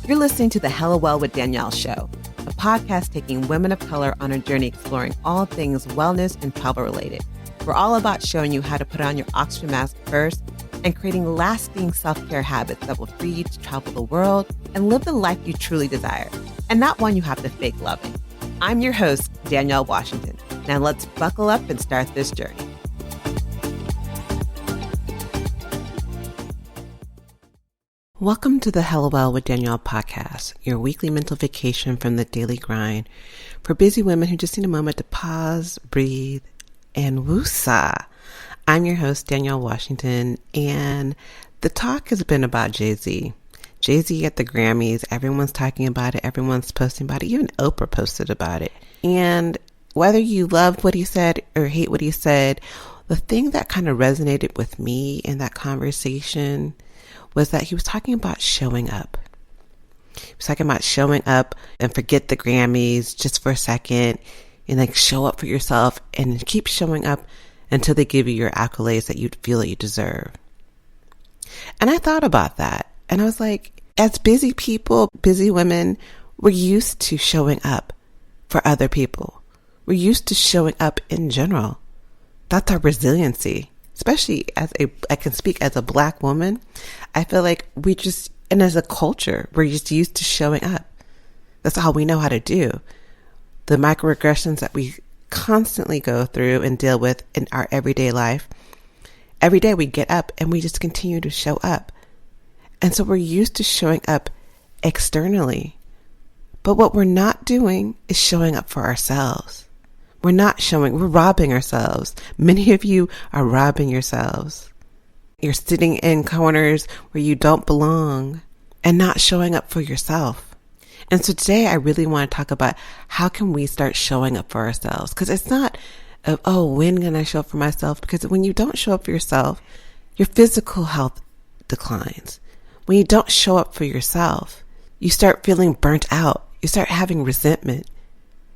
You're listening to the Hella Well with Danielle show, a podcast taking women of color on a journey exploring all things wellness and travel related. We're all about showing you how to put on your oxygen mask first and creating lasting self-care habits that will free you to travel the world and live the life you truly desire, and not one you have to fake loving. I'm your host, Danielle Washington. Now let's buckle up and start this journey. Welcome to the Hella Well with Danielle podcast, your weekly mental vacation from the daily grind for busy women who just need a moment to pause, breathe, and woosah. I'm your host, Danielle Washington, and the talk has been about Jay-Z. Jay-Z at the Grammys, everyone's talking about it, everyone's posting about it, even Oprah posted about it. And whether you loved what he said or hate what he said, the thing that kind of resonated with me in that conversation was that he was talking about showing up. He was talking about showing up and forget the Grammys just for a second and like show up for yourself and keep showing up until they give you your accolades that you feel that you deserve. And I thought about that and I was like, as busy people, busy women, we're used to showing up for other people. We're used to showing up in general. That's our resiliency. Especially I can speak as a Black woman, I feel like and as a culture, we're just used to showing up. That's all we know how to do. The microaggressions that we constantly go through and deal with in our everyday life, every day we get up and we just continue to show up. And so we're used to showing up externally. But what we're not doing is showing up for ourselves. We're robbing ourselves. Many of you are robbing yourselves. You're sitting in corners where you don't belong and not showing up for yourself. And so today I really want to talk about how can we start showing up for ourselves? Because it's not, when can I show up for myself? Because when you don't show up for yourself, your physical health declines. When you don't show up for yourself, you start feeling burnt out. You start having resentment.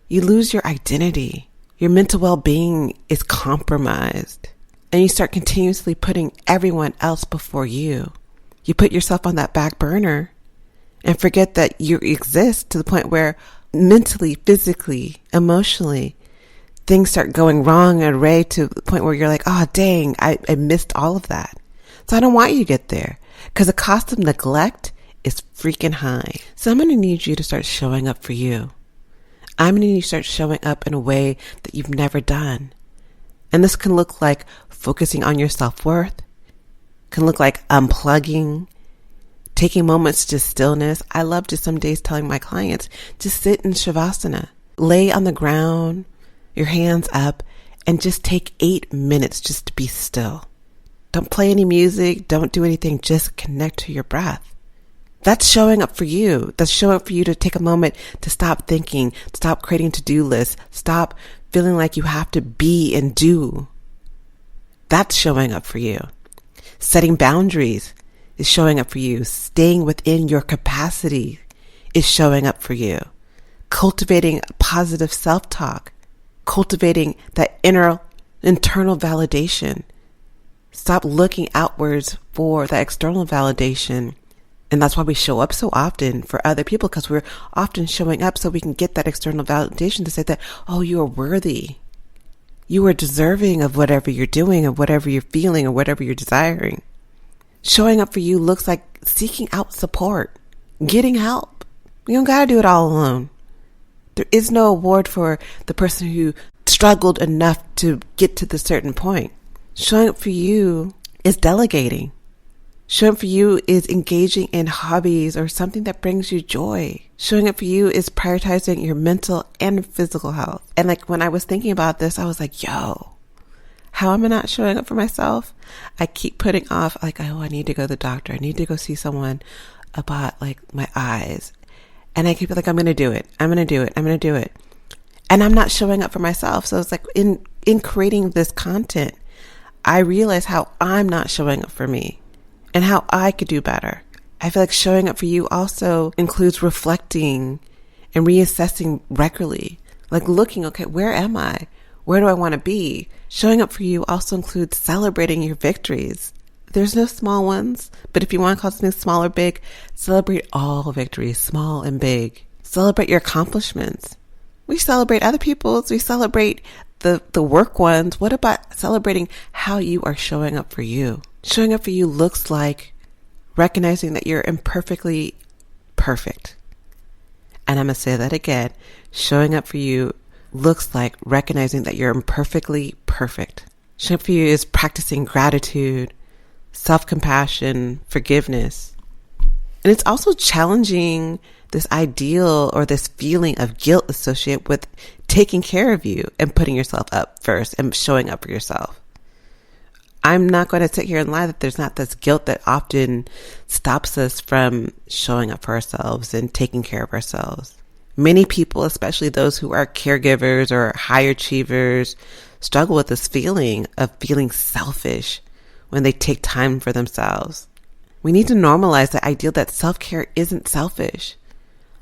You lose your identity. Your mental well-being is compromised, and you start continuously putting everyone else before you. You put yourself on that back burner and forget that you exist to the point where mentally, physically, emotionally, things start going wrong and array to the point where you're like, oh, dang, I missed all of that. So I don't want you to get there because the cost of neglect is freaking high. So I'm going to need you to start showing up for you. I'm going to need you to start showing up in a way that you've never done. And this can look like focusing on your self-worth, can look like unplugging, taking moments to stillness. I love just some days telling my clients, just sit in Shavasana, lay on the ground, your hands up, and just take 8 minutes just to be still. Don't play any music, don't do anything, just connect to your breath. That's showing up for you. That's showing up for you to take a moment to stop thinking, stop creating to-do lists, stop feeling like you have to be and do. That's showing up for you. Setting boundaries is showing up for you. Staying within your capacity is showing up for you. Cultivating positive self-talk, cultivating that internal validation. Stop looking outwards for that external validation. And that's why we show up so often for other people, because we're often showing up so we can get that external validation to say that, oh, you are worthy. You are deserving of whatever you're doing, of whatever you're feeling, or whatever you're desiring. Showing up for you looks like seeking out support, getting help. You don't got to do it all alone. There is no award for the person who struggled enough to get to the certain point. Showing up for you is delegating. Showing up for you is engaging in hobbies or something that brings you joy. Showing up for you is prioritizing your mental and physical health. And like when I was thinking about this, I was like, yo, how am I not showing up for myself? I keep putting off like, oh, I need to go to the doctor. I need to go see someone about like my eyes. And I keep like, I'm going to do it. I'm going to do it. I'm going to do it. And I'm not showing up for myself. So it's like in creating this content, I realize how I'm not showing up for me. And how I could do better. I feel like showing up for you also includes reflecting and reassessing regularly. Like looking, okay, where am I? Where do I want to be? Showing up for you also includes celebrating your victories. There's no small ones, but if you want to call something small or big, celebrate all victories, small and big. Celebrate your accomplishments. We celebrate other people's. We celebrate the work ones. What about celebrating how you are showing up for you? Showing up for you looks like recognizing that you're imperfectly perfect. And I'm going to say that again. Showing up for you looks like recognizing that you're imperfectly perfect. Showing up for you is practicing gratitude, self-compassion, forgiveness. And it's also challenging this ideal or this feeling of guilt associated with taking care of you and putting yourself up first and showing up for yourself. I'm not going to sit here and lie that there's not this guilt that often stops us from showing up for ourselves and taking care of ourselves. Many people, especially those who are caregivers or high achievers, struggle with this feeling of feeling selfish when they take time for themselves. We need to normalize the idea that self-care isn't selfish,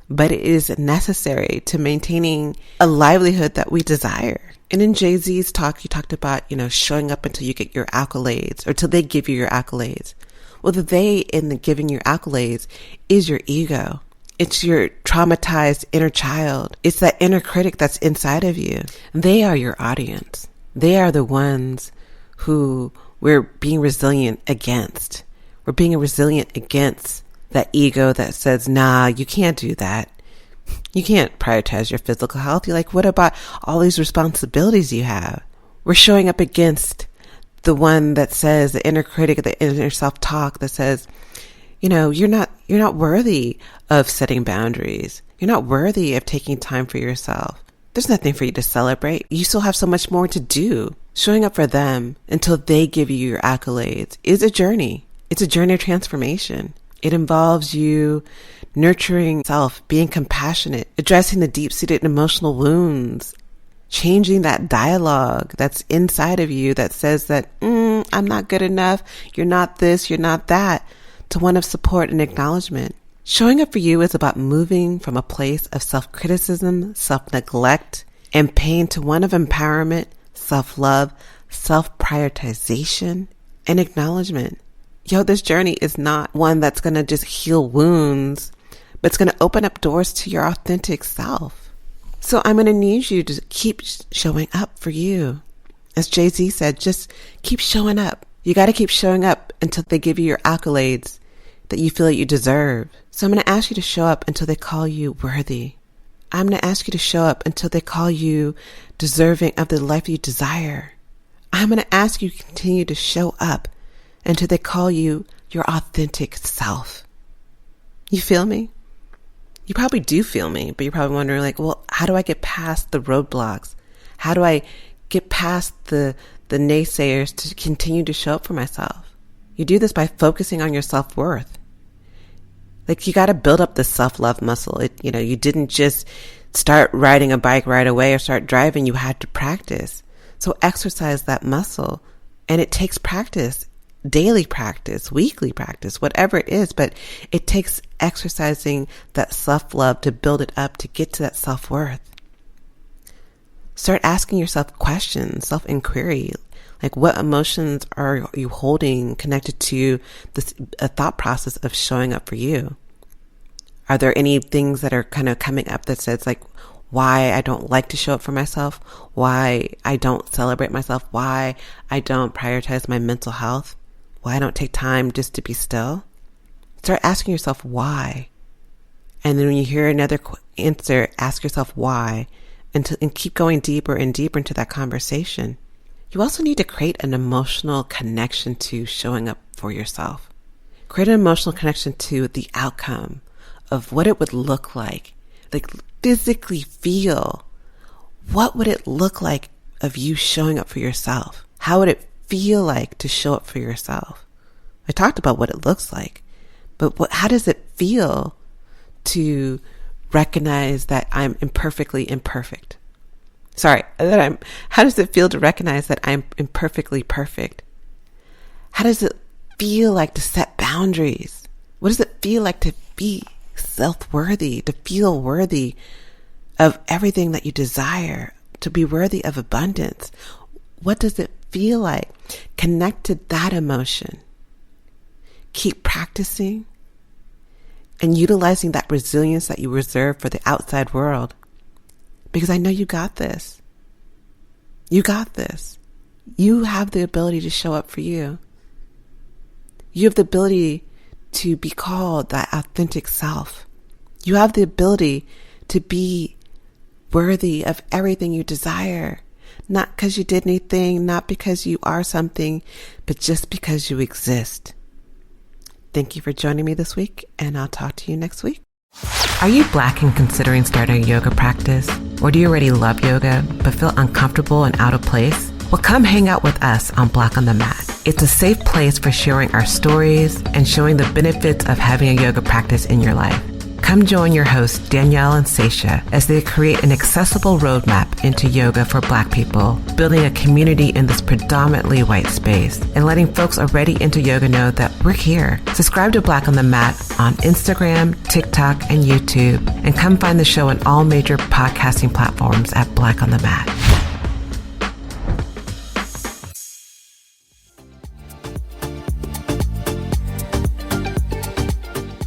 but it is necessary to maintaining a livelihood that we desire. And in Jay-Z's talk, he talked about, showing up until you get your accolades or till they give you your accolades. Well, the they in the giving your accolades is your ego. It's your traumatized inner child. It's that inner critic that's inside of you. They are your audience. They are the ones who we're being resilient against. We're being resilient against that ego that says, nah, you can't do that. You can't prioritize your physical health. You're like, what about all these responsibilities you have? We're showing up against the one that says, the inner critic, the inner self-talk that says, you're not worthy of setting boundaries. You're not worthy of taking time for yourself. There's nothing for you to celebrate. You still have so much more to do. Showing up for them until they give you your accolades is a journey. It's a journey of transformation. It involves you nurturing self, being compassionate, addressing the deep-seated emotional wounds, changing that dialogue that's inside of you that says that, I'm not good enough, you're not this, you're not that, to one of support and acknowledgement. Showing up for you is about moving from a place of self-criticism, self-neglect, and pain to one of empowerment, self-love, self-prioritization, and acknowledgement. This journey is not one that's going to just heal wounds, but it's going to open up doors to your authentic self. So I'm going to need you to keep showing up for you. As Jay-Z said, just keep showing up. You got to keep showing up until they give you your accolades that you feel that you deserve. So I'm going to ask you to show up until they call you worthy. I'm going to ask you to show up until they call you deserving of the life you desire. I'm going to ask you to continue to show up until they call you your authentic self. You feel me? You probably do feel me, but you're probably wondering how do I get past the roadblocks? How do I get past the naysayers to continue to show up for myself? You do this by focusing on your self-worth. You got to build up the self-love muscle. You didn't just start riding a bike right away or start driving. You had to practice. So exercise that muscle. And it takes practice. Daily practice, weekly practice, whatever it is, but it takes exercising that self-love to build it up to get to that self-worth. Start asking yourself questions, self-inquiry, what emotions are you holding connected to this a thought process of showing up for you? Are there any things that are kind of coming up that says why I don't like to show up for myself, why I don't celebrate myself, why I don't prioritize my mental health? Why I don't take time just to be still? Start asking yourself why. And then when you hear another answer, ask yourself why and keep going deeper and deeper into that conversation. You also need to create an emotional connection to showing up for yourself. Create an emotional connection to the outcome of what it would look like. Physically feel. What would it look like of you showing up for yourself? How would it feel like to show up for yourself? I talked about what it looks like, but how does it feel to recognize that I'm imperfectly imperfect? How does it feel to recognize that I'm imperfectly perfect? How does it feel like to set boundaries? What does it feel like to be self-worthy, to feel worthy of everything that you desire, to be worthy of abundance? What does it feel like? Connect to that emotion. keep practicing and utilizing that resilience that you reserve for the outside world. Because I know you got this. You got this. You have the ability to show up for you. You have the ability to be called that authentic self. You have the ability to be worthy of everything you desire. Not because you did anything, not because you are something, but just because you exist. Thank you for joining me this week, and I'll talk to you next week. Are you Black and considering starting a yoga practice? Or do you already love yoga, but feel uncomfortable and out of place? Well, come hang out with us on Black on the Mat. It's a safe place for sharing our stories and showing the benefits of having a yoga practice in your life. Come join your hosts, Danielle and Seisha, as they create an accessible roadmap into yoga for Black people, building a community in this predominantly white space, and letting folks already into yoga know that we're here. Subscribe to Black on the Mat on Instagram, TikTok, and YouTube, and come find the show on all major podcasting platforms at Black on the Mat.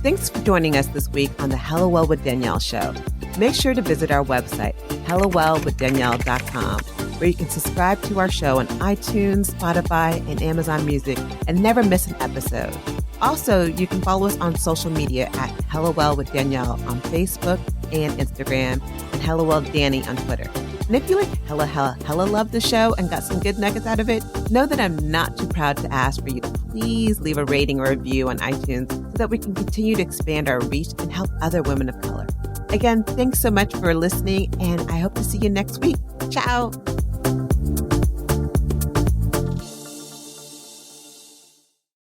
Thanks for joining us this week on the Hello Well with Danielle show. Make sure to visit our website, hellowellwithdanielle.com, where you can subscribe to our show on iTunes, Spotify, and Amazon Music and never miss an episode. Also, you can follow us on social media at Hello Well with Danielle on Facebook and Instagram, and Hello Well Danny on Twitter. And if you like hella love the show and got some good nuggets out of it, know that I'm not too proud to ask for you to please leave a rating or review on iTunes so that we can continue to expand our reach and help other women of color. Again, thanks so much for listening, and I hope to see you next week. Ciao.